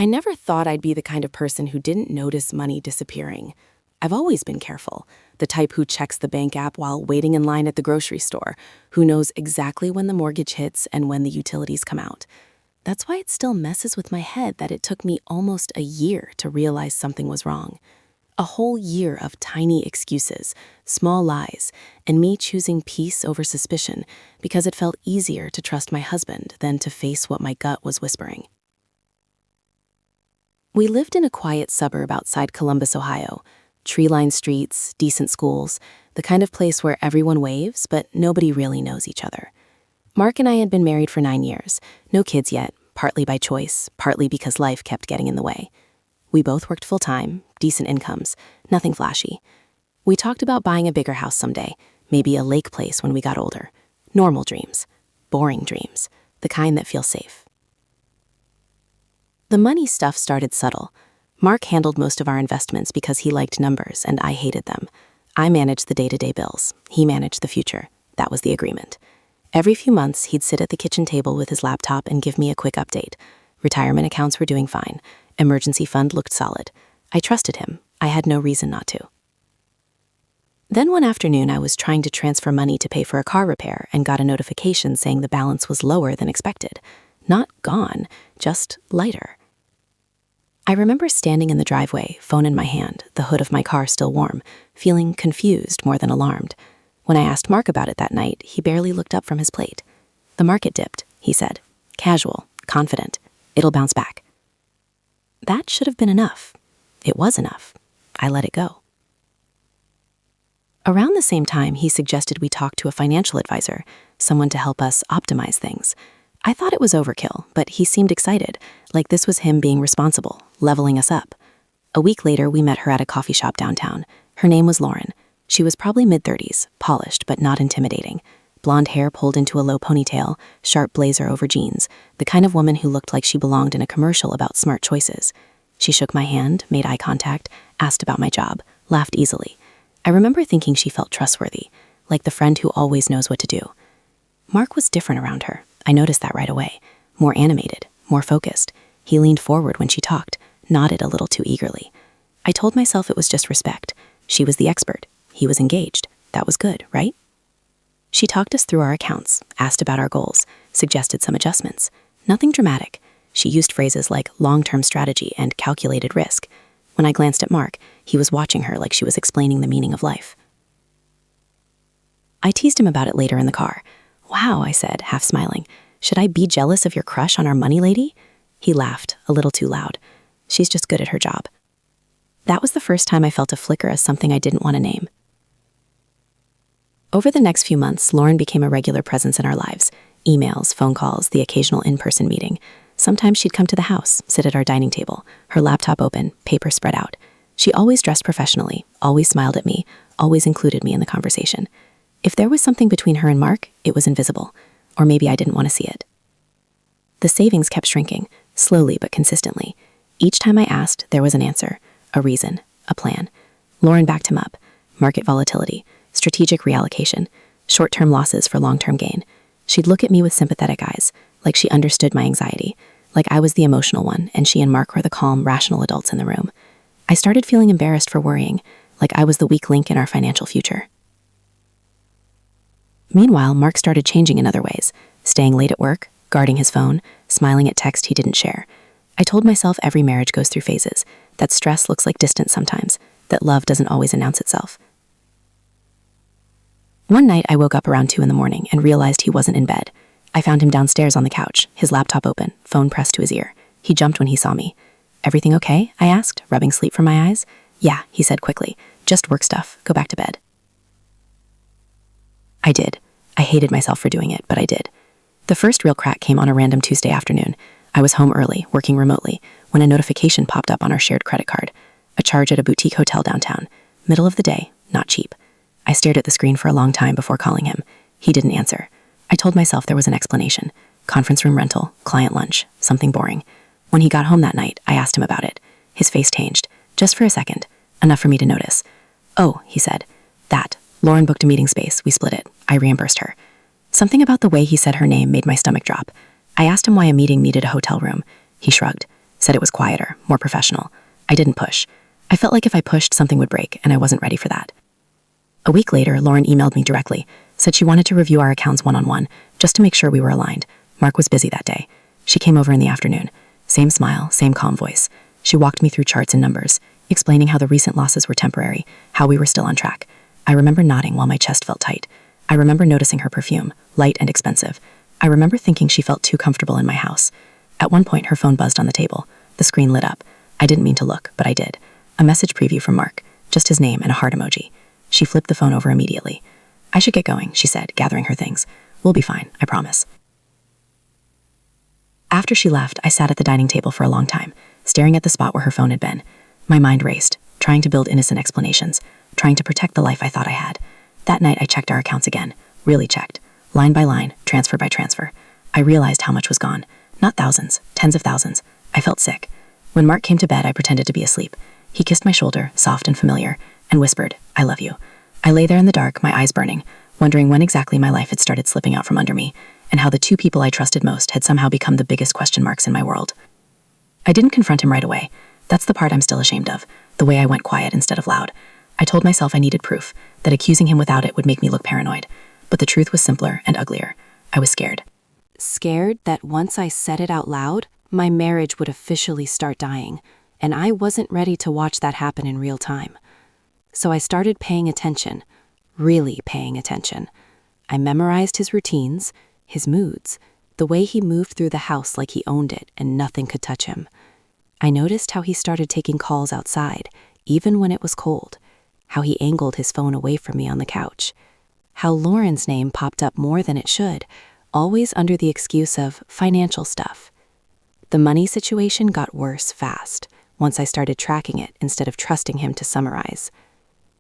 I never thought I'd be the kind of person who didn't notice money disappearing. I've always been careful, the type who checks the bank app while waiting in line at the grocery store, who knows exactly when the mortgage hits and when the utilities come out. That's why it still messes with my head that it took me almost a year to realize something was wrong. A whole year of tiny excuses, small lies, and me choosing peace over suspicion because it felt easier to trust my husband than to face what my gut was whispering. We lived in a quiet suburb outside Columbus, Ohio. Tree-lined streets, decent schools, the kind of place where everyone waves, but nobody really knows each other. Mark and I had been married for 9 years, no kids yet, partly by choice, partly because life kept getting in the way. We both worked full-time, decent incomes, nothing flashy. We talked about buying a bigger house someday, maybe a lake place when we got older. Normal dreams, boring dreams, the kind that feel safe. The money stuff started subtle. Mark handled most of our investments because he liked numbers and I hated them. I managed the day-to-day bills. He managed the future. That was the agreement. Every few months, he'd sit at the kitchen table with his laptop and give me a quick update. Retirement accounts were doing fine. Emergency fund looked solid. I trusted him. I had no reason not to. Then one afternoon, I was trying to transfer money to pay for a car repair and got a notification saying the balance was lower than expected. Not gone, just lighter. I remember standing in the driveway, phone in my hand, the hood of my car still warm, feeling confused more than alarmed. When I asked Mark about it that night, he barely looked up from his plate. "The market dipped," he said. "Casual, confident. It'll bounce back." That should have been enough. It was enough. I let it go. Around the same time, he suggested we talk to a financial advisor, someone to help us optimize things. I thought it was overkill, but he seemed excited, like this was him being responsible, leveling us up. A week later, we met her at a coffee shop downtown. Her name was Lauren. She was probably mid-30s, polished but not intimidating. Blonde hair pulled into a low ponytail, sharp blazer over jeans, the kind of woman who looked like she belonged in a commercial about smart choices. She shook my hand, made eye contact, asked about my job, laughed easily. I remember thinking she felt trustworthy, like the friend who always knows what to do. Mark was different around her. I noticed that right away. More animated, more focused. He leaned forward when she talked, nodded a little too eagerly. I told myself it was just respect. She was the expert. He was engaged. That was good, right? She talked us through our accounts, asked about our goals, suggested some adjustments. Nothing dramatic. She used phrases like long-term strategy and calculated risk. When I glanced at Mark, he was watching her like she was explaining the meaning of life. I teased him about it later in the car. "Wow," I said, half smiling. "Should I be jealous of your crush on our money lady?" He laughed, a little too loud. "She's just good at her job." That was the first time I felt a flicker as something I didn't want to name. Over the next few months, Lauren became a regular presence in our lives. Emails, phone calls, the occasional in-person meeting. Sometimes she'd come to the house, sit at our dining table, her laptop open, paper spread out. She always dressed professionally, always smiled at me, always included me in the conversation. If there was something between her and Mark, it was invisible, or maybe I didn't want to see it. The savings kept shrinking, slowly but consistently. Each time I asked, there was an answer, a reason, a plan. Lauren backed him up. Market volatility, strategic reallocation, short-term losses for long-term gain. She'd look at me with sympathetic eyes, like she understood my anxiety, like I was the emotional one and she and Mark were the calm, rational adults in the room. I started feeling embarrassed for worrying, like I was the weak link in our financial future. Meanwhile, Mark started changing in other ways, staying late at work, guarding his phone, smiling at text he didn't share. I told myself every marriage goes through phases, that stress looks like distance sometimes, that love doesn't always announce itself. One night, I woke up around 2 a.m. and realized he wasn't in bed. I found him downstairs on the couch, his laptop open, phone pressed to his ear. He jumped when he saw me. "Everything okay?" I asked, rubbing sleep from my eyes. "Yeah," he said quickly. "Just work stuff. Go back to bed." I did. I hated myself for doing it, but I did. The first real crack came on a random Tuesday afternoon. I was home early, working remotely, when a notification popped up on our shared credit card. A charge at a boutique hotel downtown. Middle of the day, not cheap. I stared at the screen for a long time before calling him. He didn't answer. I told myself there was an explanation. Conference room rental, client lunch, something boring. When he got home that night, I asked him about it. His face changed, just for a second, enough for me to notice. "Oh," he said. "That. Lauren booked a meeting space. We split it. I reimbursed her." Something about the way he said her name made my stomach drop. I asked him why a meeting needed a hotel room. He shrugged. said it was quieter, more professional. I didn't push. I felt like if I pushed, something would break, and I wasn't ready for that. A week later, Lauren emailed me directly, said she wanted to review our accounts one-on-one, just to make sure we were aligned. Mark was busy that day. She came over in the afternoon. Same smile, same calm voice. She walked me through charts and numbers, explaining how the recent losses were temporary, how we were still on track. I remember nodding while my chest felt tight. I remember noticing her perfume, light and expensive. I remember thinking she felt too comfortable in my house. At one point, her phone buzzed on the table. The screen lit up. I didn't mean to look, but I did. A message preview from Mark, just his name and a heart emoji. She flipped the phone over immediately. I should get going, she said, gathering her things. We'll be fine, I promise. After she left, I sat at the dining table for a long time, staring at the spot where her phone had been. My mind raced, trying to build innocent explanations, trying to protect the life I thought I had. That night, I checked our accounts again, really checked, line by line, transfer by transfer. I realized how much was gone. Not thousands, tens of thousands. I felt sick. When Mark came to bed, I pretended to be asleep. He kissed my shoulder, soft and familiar, and whispered, "I love you." I lay there in the dark, my eyes burning, wondering when exactly my life had started slipping out from under me, and how the two people I trusted most had somehow become the biggest question marks in my world. I didn't confront him right away. That's the part I'm still ashamed of, the way I went quiet instead of loud. I told myself I needed proof, that accusing him without it would make me look paranoid. But the truth was simpler and uglier. I was scared. Scared that once I said it out loud, my marriage would officially start dying, and I wasn't ready to watch that happen in real time. So I started paying attention, really paying attention. I memorized his routines, his moods, the way he moved through the house like he owned it and nothing could touch him. I noticed how he started taking calls outside, even when it was cold, how he angled his phone away from me on the couch, how Lauren's name popped up more than it should, always under the excuse of financial stuff. The money situation got worse fast once I started tracking it instead of trusting him to summarize.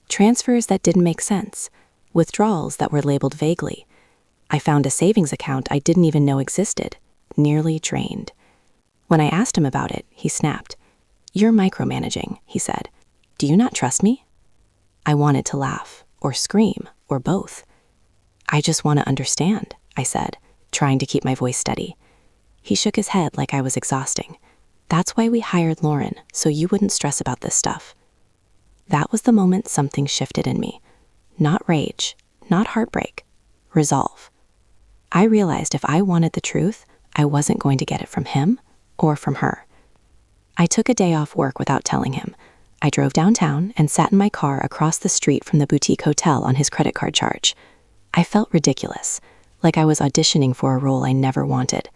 Transfers that didn't make sense, withdrawals that were labeled vaguely. I found a savings account I didn't even know existed, nearly drained. When I asked him about it, he snapped. "You're micromanaging," he said. "Do you not trust me?" I wanted to laugh, or scream, or both. "I just want to understand," I said, trying to keep my voice steady. He shook his head like I was exhausting. "That's why we hired Lauren, so you wouldn't stress about this stuff." That was the moment something shifted in me. Not rage, not heartbreak, resolve. I realized if I wanted the truth, I wasn't going to get it from him or from her. I took a day off work without telling him. I drove downtown and sat in my car across the street from the boutique hotel on his credit card charge. I felt ridiculous, like I was auditioning for a role I never wanted.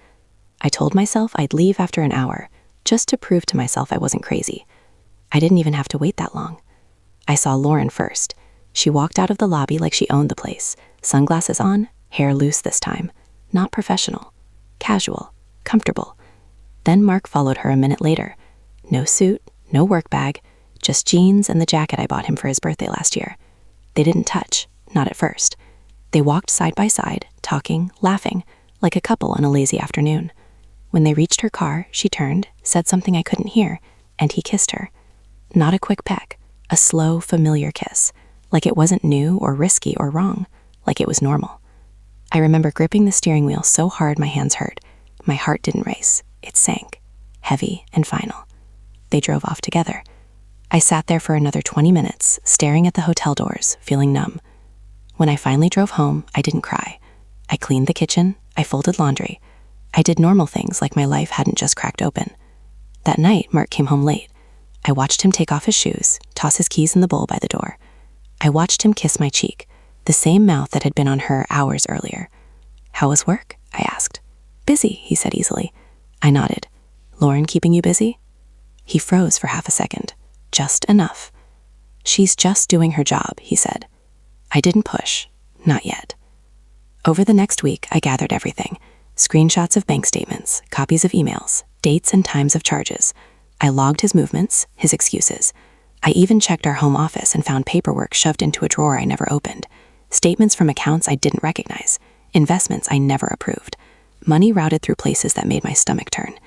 I told myself I'd leave after an hour, just to prove to myself I wasn't crazy. I didn't even have to wait that long. I saw Lauren first. She walked out of the lobby like she owned the place, sunglasses on, hair loose this time. Not professional. Casual. Comfortable. Then Mark followed her a minute later. No suit, no work bag, just jeans and the jacket I bought him for his birthday last year. They didn't touch, not at first. They walked side by side, talking, laughing, like a couple on a lazy afternoon. When they reached her car, she turned, said something I couldn't hear, and he kissed her. Not a quick peck, a slow, familiar kiss, like it wasn't new or risky or wrong, like it was normal. I remember gripping the steering wheel so hard my hands hurt. My heart didn't race, it sank, heavy and final. They drove off together. I sat there for another 20 minutes, staring at the hotel doors, feeling numb. When I finally drove home, I didn't cry. I cleaned the kitchen, I folded laundry. I did normal things like my life hadn't just cracked open. That night, Mark came home late. I watched him take off his shoes, toss his keys in the bowl by the door. I watched him kiss my cheek, the same mouth that had been on her hours earlier. "How was work?" I asked. "Busy," he said easily. I nodded. "Lauren keeping you busy?" He froze for half a second. Just enough. "She's just doing her job," he said. I didn't push. Not yet. Over the next week, I gathered everything. Screenshots of bank statements, copies of emails, dates and times of charges. I logged his movements, his excuses. I even checked our home office and found paperwork shoved into a drawer I never opened. Statements from accounts I didn't recognize. Investments I never approved. Money routed through places that made my stomach turn.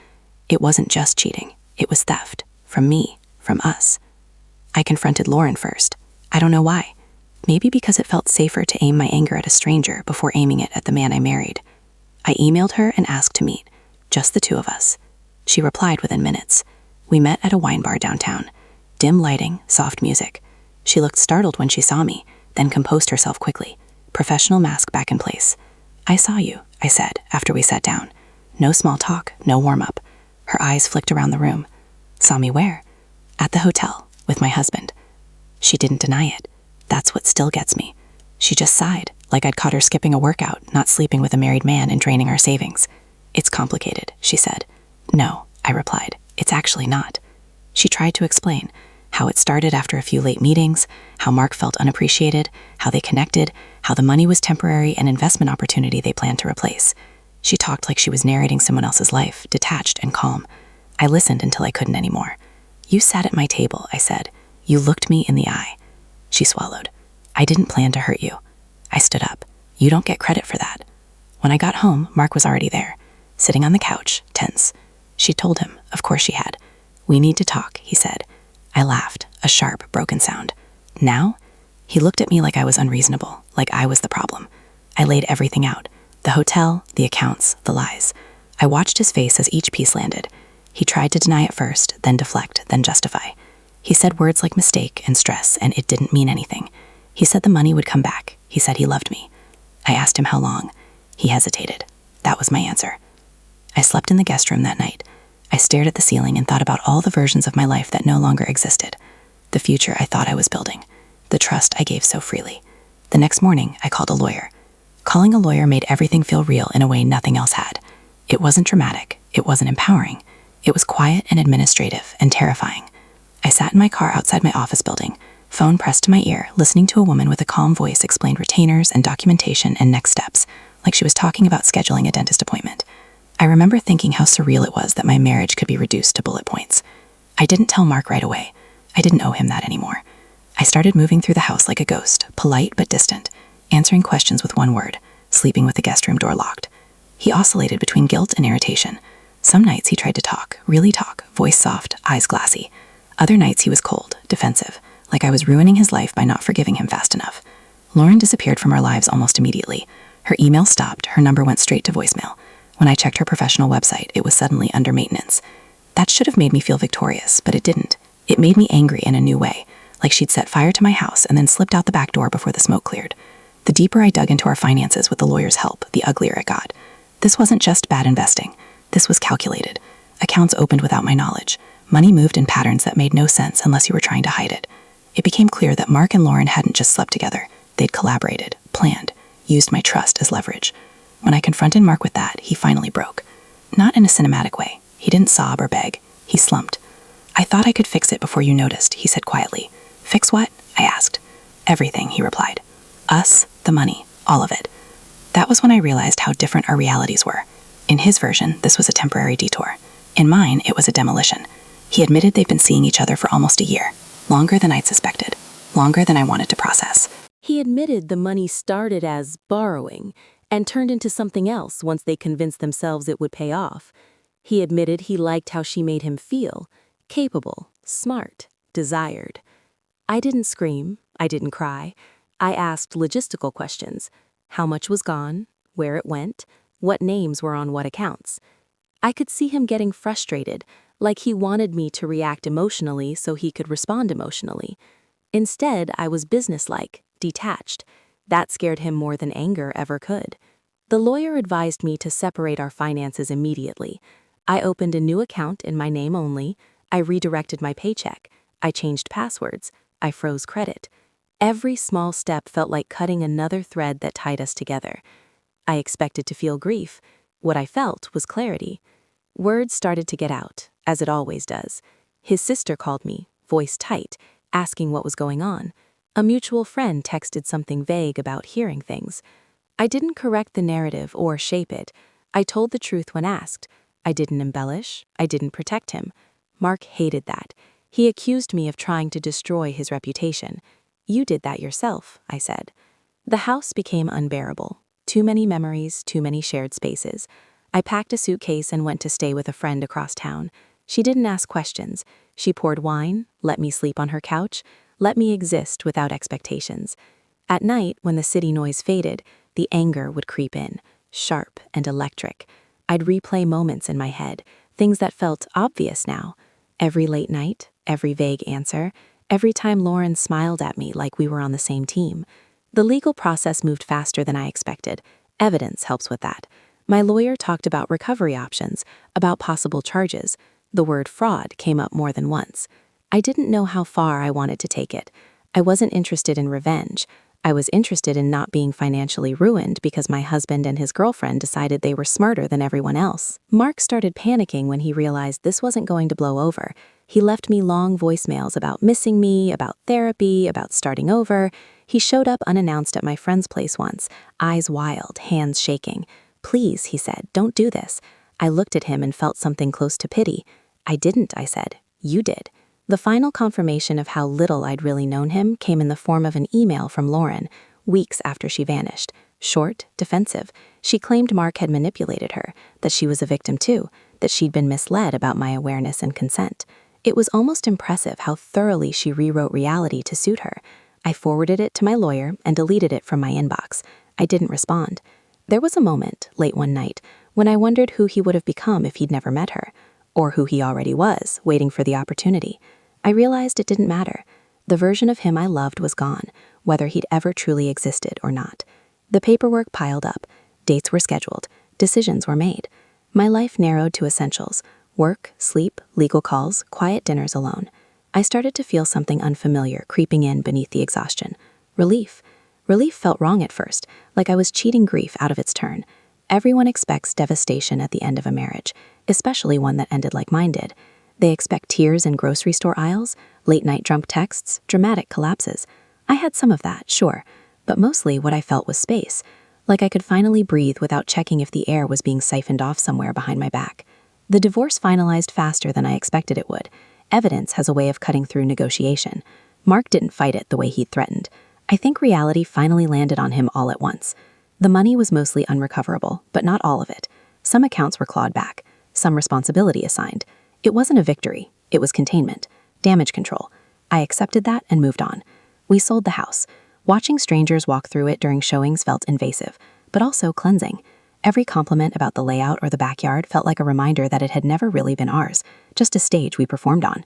It wasn't just cheating. It was theft. From me. From us. I confronted Lauren first. I don't know why. Maybe because it felt safer to aim my anger at a stranger before aiming it at the man I married. I emailed her and asked to meet. Just the two of us. She replied within minutes. We met at a wine bar downtown. Dim lighting, soft music. She looked startled when she saw me, then composed herself quickly. Professional mask back in place. I saw you, I said, after we sat down. No small talk, no warm-up. Her eyes flicked around the room. Saw me where? At the hotel, with my husband. She didn't deny it. That's what still gets me. She just sighed, like I'd caught her skipping a workout, not sleeping with a married man and draining our savings. It's complicated, she said. No, I replied. It's actually not. She tried to explain how it started after a few late meetings, how Mark felt unappreciated, how they connected, how the money was temporary, an investment opportunity they planned to replace. She talked like she was narrating someone else's life, detached and calm. I listened until I couldn't anymore. You sat at my table, I said. You looked me in the eye. She swallowed. I didn't plan to hurt you. I stood up. You don't get credit for that. When I got home, Mark was already there, sitting on the couch, tense. She told him, of course she had. We need to talk, he said. I laughed, a sharp, broken sound. Now? He looked at me like I was unreasonable, like I was the problem. I laid everything out. The hotel, the accounts, the lies. I watched his face as each piece landed. He tried to deny at first, then deflect, then justify. He said words like mistake and stress, and it didn't mean anything. He said the money would come back. He said he loved me. I asked him how long. He hesitated. That was my answer. I slept in the guest room that night. I stared at the ceiling and thought about all the versions of my life that no longer existed. The future I thought I was building. The trust I gave so freely. The next morning, I called a lawyer. Calling a lawyer made everything feel real in a way nothing else had. It wasn't dramatic. It wasn't empowering. It was quiet and administrative and terrifying. I sat in my car outside my office building, phone pressed to my ear, listening to a woman with a calm voice explain retainers and documentation and next steps, like she was talking about scheduling a dentist appointment. I remember thinking how surreal it was that my marriage could be reduced to bullet points. I didn't tell Mark right away. I didn't owe him that anymore. I started moving through the house like a ghost, polite but distant, answering questions with one word, sleeping with the guest room door locked. He oscillated between guilt and irritation. Some nights he tried to talk, really talk, voice soft, eyes glassy. Other nights he was cold, defensive, like I was ruining his life by not forgiving him fast enough. Lauren disappeared from our lives almost immediately. Her email stopped, her number went straight to voicemail. When I checked her professional website, it was suddenly under maintenance. That should have made me feel victorious, but it didn't. It made me angry in a new way, like she'd set fire to my house and then slipped out the back door before the smoke cleared. The deeper I dug into our finances with the lawyer's help, the uglier it got. This wasn't just bad investing. This was calculated. Accounts opened without my knowledge. Money moved in patterns that made no sense unless you were trying to hide it. It became clear that Mark and Lauren hadn't just slept together. They'd collaborated, planned, used my trust as leverage. When I confronted Mark with that, he finally broke. Not in a cinematic way. He didn't sob or beg. He slumped. I thought I could fix it before you noticed, he said quietly. Fix what? I asked. Everything, he replied. Us, the money, all of it. That was when I realized how different our realities were. In his version, this was a temporary detour. In mine, it was a demolition. He admitted they'd been seeing each other for almost a year, longer than I'd suspected, longer than I wanted to process. He admitted the money started as borrowing and turned into something else once they convinced themselves it would pay off. He admitted he liked how she made him feel, capable, smart, desired. I didn't scream, I didn't cry. I asked logistical questions. How much was gone? Where it went? What names were on what accounts? I could see him getting frustrated, like he wanted me to react emotionally so he could respond emotionally. Instead, I was businesslike, detached. That scared him more than anger ever could. The lawyer advised me to separate our finances immediately. I opened a new account in my name only. I redirected my paycheck. I changed passwords. I froze credit. Every small step felt like cutting another thread that tied us together. I expected to feel grief. What I felt was clarity. Words started to get out, as it always does. His sister called me, voice tight, asking what was going on. A mutual friend texted something vague about hearing things. I didn't correct the narrative or shape it. I told the truth when asked. I didn't embellish. I didn't protect him. Mark hated that. He accused me of trying to destroy his reputation. You did that yourself, I said. The house became unbearable. Too many memories, too many shared spaces. I packed a suitcase and went to stay with a friend across town. She didn't ask questions. She poured wine, let me sleep on her couch, let me exist without expectations. At night, when the city noise faded, the anger would creep in, sharp and electric. I'd replay moments in my head, things that felt obvious now. Every late night, every vague answer, every time Lauren smiled at me like we were on the same team. The legal process moved faster than I expected. Evidence helps with that. My lawyer talked about recovery options, about possible charges. The word fraud came up more than once. I didn't know how far I wanted to take it. I wasn't interested in revenge. I was interested in not being financially ruined because my husband and his girlfriend decided they were smarter than everyone else. Mark started panicking when he realized this wasn't going to blow over. He left me long voicemails about missing me, about therapy, about starting over. He showed up unannounced at my friend's place once, eyes wild, hands shaking. "Please," he said, "don't do this." I looked at him and felt something close to pity. "I didn't," I said. "You did." The final confirmation of how little I'd really known him came in the form of an email from Lauren, weeks after she vanished. Short, defensive. She claimed Mark had manipulated her, that she was a victim too, that she'd been misled about my awareness and consent. It was almost impressive how thoroughly she rewrote reality to suit her. I forwarded it to my lawyer and deleted it from my inbox. I didn't respond. There was a moment, late one night, when I wondered who he would have become if he'd never met her, or who he already was, waiting for the opportunity. I realized it didn't matter. The version of him I loved was gone, whether he'd ever truly existed or not. The paperwork piled up, dates were scheduled, decisions were made. My life narrowed to essentials: work, sleep, legal calls, quiet dinners alone. I started to feel something unfamiliar creeping in beneath the exhaustion. Relief. Relief felt wrong at first, like I was cheating grief out of its turn. Everyone expects devastation at the end of a marriage, especially one that ended like mine did. They expect tears in grocery store aisles, late-night drunk texts, dramatic collapses. I had some of that, sure, but mostly what I felt was space, like I could finally breathe without checking if the air was being siphoned off somewhere behind my back. The divorce finalized faster than I expected it would. Evidence has a way of cutting through negotiation. Mark didn't fight it the way he'd threatened. I think reality finally landed on him all at once. The money was mostly unrecoverable, but not all of it. Some accounts were clawed back, some responsibility assigned. It wasn't a victory, it was containment, damage control. I accepted that and moved on. We sold the house. Watching strangers walk through it during showings felt invasive, but also cleansing. Every compliment about the layout or the backyard felt like a reminder that it had never really been ours, just a stage we performed on.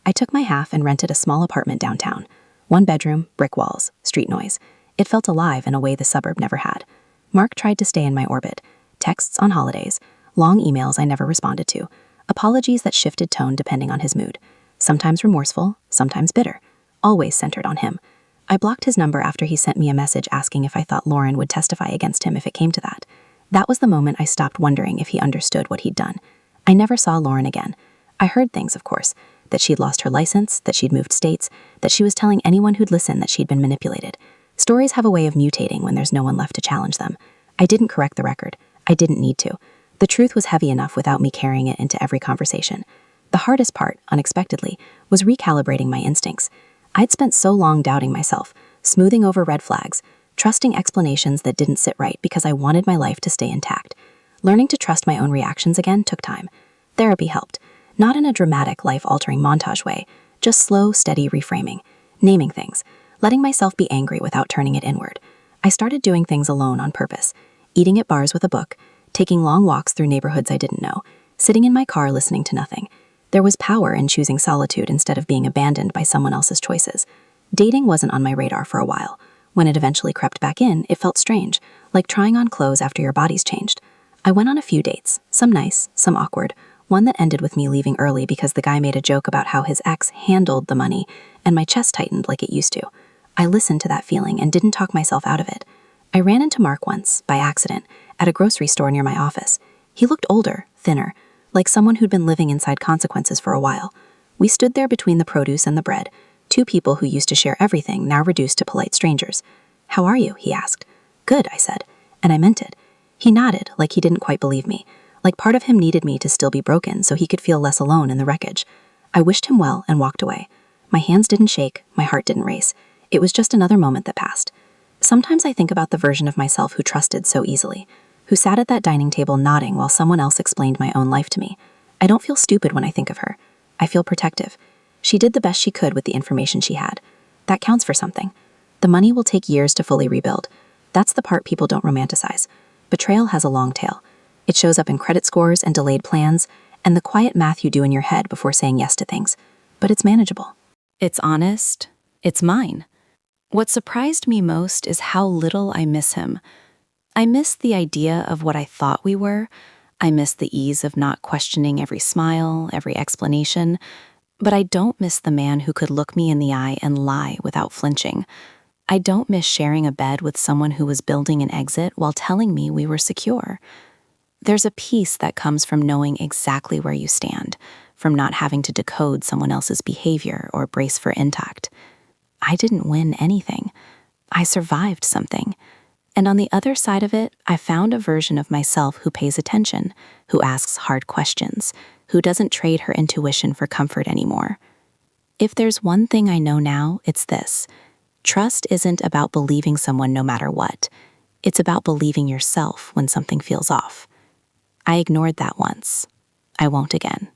I took my half and rented a small apartment downtown. 1 bedroom, brick walls, street noise. It felt alive in a way the suburb never had. Mark tried to stay in my orbit. Texts on holidays, long emails I never responded to, apologies that shifted tone depending on his mood. Sometimes remorseful, sometimes bitter, always centered on him. I blocked his number after he sent me a message asking if I thought Lauren would testify against him if it came to that. That was the moment I stopped wondering if he understood what he'd done. I never saw Lauren again. I heard things, of course, that she'd lost her license, that she'd moved states, that she was telling anyone who'd listen that she'd been manipulated. Stories have a way of mutating when there's no one left to challenge them. I didn't correct the record. I didn't need to. The truth was heavy enough without me carrying it into every conversation. The hardest part, unexpectedly, was recalibrating my instincts. I'd spent so long doubting myself, smoothing over red flags, trusting explanations that didn't sit right because I wanted my life to stay intact. Learning to trust my own reactions again took time. Therapy helped, not in a dramatic, life-altering montage way, just slow, steady reframing, naming things, letting myself be angry without turning it inward. I started doing things alone on purpose, eating at bars with a book, taking long walks through neighborhoods I didn't know, sitting in my car listening to nothing. There was power in choosing solitude instead of being abandoned by someone else's choices. Dating wasn't on my radar for a while. When it eventually crept back in, it felt strange, like trying on clothes after your body's changed. I went on a few dates, some nice, some awkward, one that ended with me leaving early because the guy made a joke about how his ex handled the money, and my chest tightened like it used to. I listened to that feeling and didn't talk myself out of it. I ran into Mark once, by accident, at a grocery store near my office. He looked older, thinner, like someone who'd been living inside consequences for a while. We stood there between the produce and the bread, 2 people who used to share everything, now reduced to polite strangers. "How are you?" he asked. "Good," I said, and I meant it. He nodded, like he didn't quite believe me, like part of him needed me to still be broken so he could feel less alone in the wreckage. I wished him well and walked away. My hands didn't shake, my heart didn't race. It was just another moment that passed. Sometimes I think about the version of myself who trusted so easily, who sat at that dining table nodding while someone else explained my own life to me. I don't feel stupid when I think of her. I feel protective. She did the best she could with the information she had. That counts for something. The money will take years to fully rebuild. That's the part people don't romanticize. Betrayal has a long tail. It shows up in credit scores and delayed plans, and the quiet math you do in your head before saying yes to things, but it's manageable. It's honest. It's mine. What surprised me most is how little I miss him. I miss the idea of what I thought we were. I miss the ease of not questioning every smile, every explanation. But I don't miss the man who could look me in the eye and lie without flinching. I don't miss sharing a bed with someone who was building an exit while telling me we were secure. There's a peace that comes from knowing exactly where you stand, from not having to decode someone else's behavior or brace for intact. I didn't win anything. I survived something. And on the other side of it, I found a version of myself who pays attention, who asks hard questions, who doesn't trade her intuition for comfort anymore. If there's one thing I know now, it's this. Trust isn't about believing someone no matter what. It's about believing yourself when something feels off. I ignored that once. I won't again.